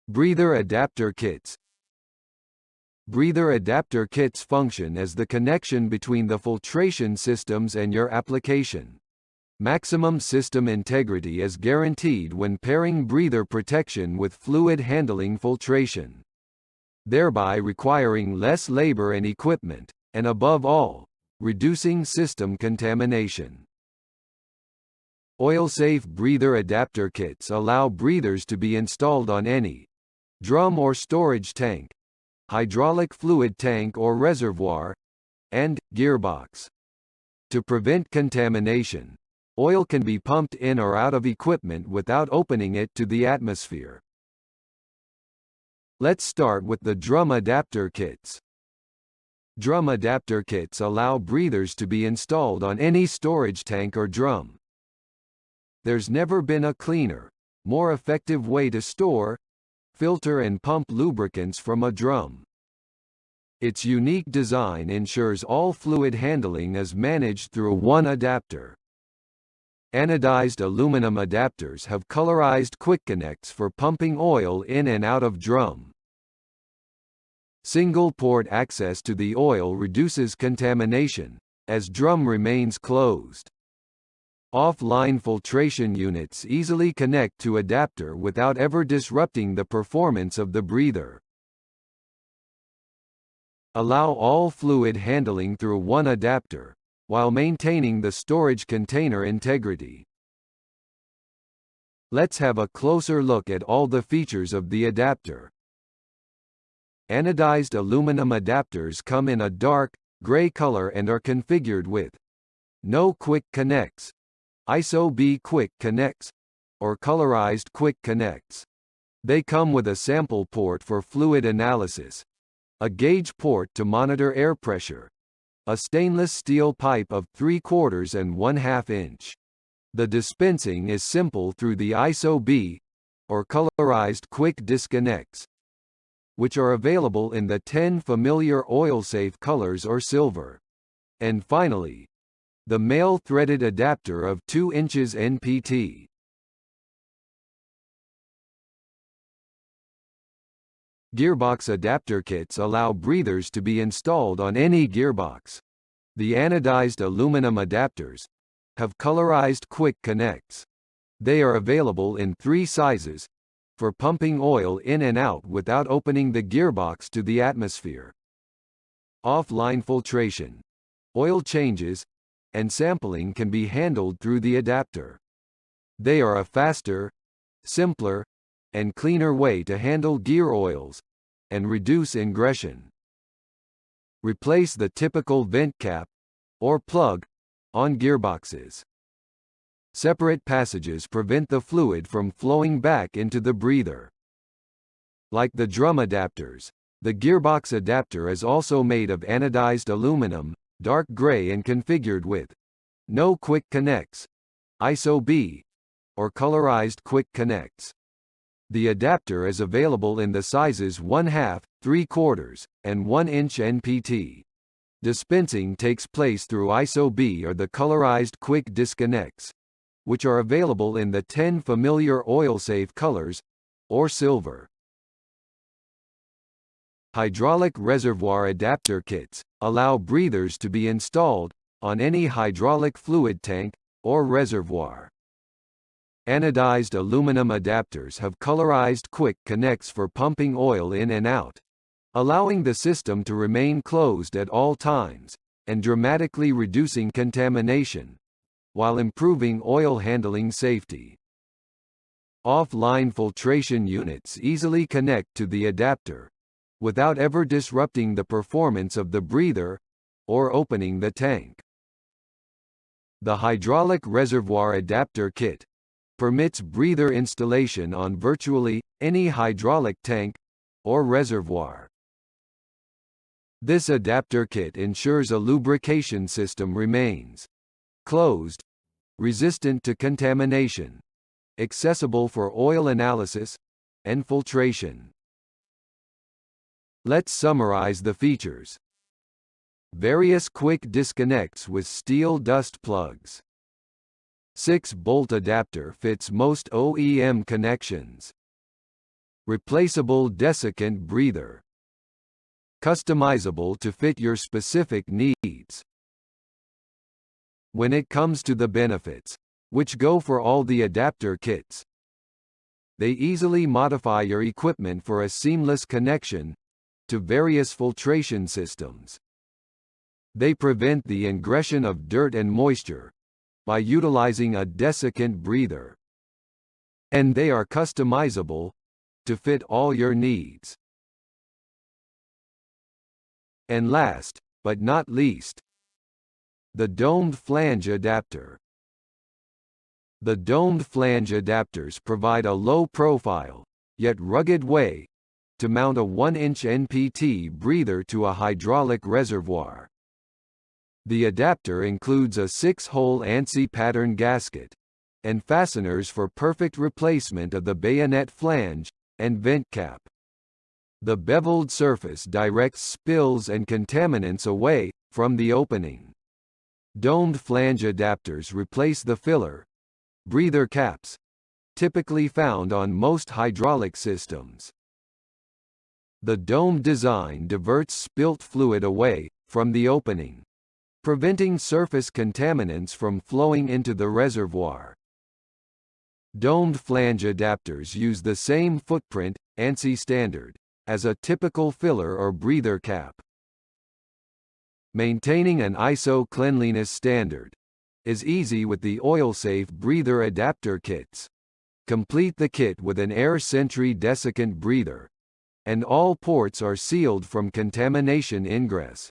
Breather adapter kits. Breather adapter kits function as the connection between the filtration systems and your application. Maximum system integrity is guaranteed when pairing breather protection with fluid handling filtration, thereby requiring less labor and equipment, and above all, reducing system contamination. Oil-safe breather adapter kits allow breathers to be installed on any drum or storage tank, hydraulic fluid tank or reservoir, and gearbox. To prevent contamination, oil can be pumped in or out of equipment without opening it to the atmosphere. Let's start with the drum adapter kits. Drum adapter kits allow breathers to be installed on any storage tank or drum. There's never been a cleaner, more effective way to store, filter and pump lubricants from a drum. Its unique design ensures all fluid handling is managed through one adapter. Anodized aluminum adapters have colorized quick connects for pumping oil in and out of drum. Single-port access to the oil reduces contamination, as drum remains closed. Offline filtration units easily connect to adapter without ever disrupting the performance of the breather. Allow all fluid handling through one adapter, while maintaining the storage container integrity. Let's have a closer look at all the features of the adapter. Anodized aluminum adapters come in a dark, gray color and are configured with no quick connects, ISO-B quick connects, or colorized quick connects. They come with a sample port for fluid analysis, a gauge port to monitor air pressure, a stainless steel pipe of 3/4 and 1/2 inch. The dispensing is simple through the ISO-B, or colorized quick disconnects, which are available in the 10 familiar oil-safe colors or silver. And finally, the male threaded adapter of 2 inches NPT. Gearbox adapter kits allow breathers to be installed on any gearbox. The anodized aluminum adapters have colorized quick connects. They are available in 3 sizes, for pumping oil in and out without opening the gearbox to the atmosphere. Offline filtration, oil changes, and sampling can be handled through the adapter. They are a faster, simpler, and cleaner way to handle gear oils, and reduce ingression. Replace the typical vent cap, or plug, on gearboxes. Separate passages prevent the fluid from flowing back into the breather. Like the drum adapters, the gearbox adapter is also made of anodized aluminum, dark gray and configured with no quick connects, ISO-B, or colorized quick connects. The adapter is available in the sizes 1/2, 3/4, and 1 inch NPT. Dispensing takes place through ISO-B or the colorized quick disconnects, which are available in the 10 familiar oil-safe colors, or silver. Hydraulic reservoir adapter kits allow breathers to be installed on any hydraulic fluid tank or reservoir. Anodized aluminum adapters have colorized quick connects for pumping oil in and out, allowing the system to remain closed at all times, and dramatically reducing contamination, while improving oil handling safety. Offline filtration units easily connect to the adapter, without ever disrupting the performance of the breather, or opening the tank. The hydraulic reservoir adapter kit permits breather installation on virtually any hydraulic tank or reservoir. This adapter kit ensures a lubrication system remains closed, resistant to contamination, accessible for oil analysis and filtration. Let's summarize the features. Various quick disconnects with steel dust plugs. 6-bolt adapter fits most OEM connections. Replaceable desiccant breather. Customizable to fit your specific needs. When it comes to the benefits, which go for all the adapter kits, they easily modify your equipment for a seamless connection to various filtration systems. They prevent the ingression of dirt and moisture by utilizing a desiccant breather. And they are customizable to fit all your needs. And last, but not least, the domed flange adapter. The domed flange adapters provide a low-profile, yet rugged way to mount a 1-inch NPT breather to a hydraulic reservoir. The adapter includes a 6-hole ANSI pattern gasket and fasteners for perfect replacement of the bayonet flange and vent cap. The beveled surface directs spills and contaminants away from the opening. Domed flange adapters replace the filler breather caps, typically found on most hydraulic systems. The dome design diverts spilt fluid away from the opening, preventing surface contaminants from flowing into the reservoir. Domed flange adapters use the same footprint, ANSI standard, as a typical filler or breather cap. Maintaining an ISO cleanliness standard is easy with the oil-safe breather adapter kits. Complete the kit with an Air Sentry desiccant breather, and all ports are sealed from contamination ingress.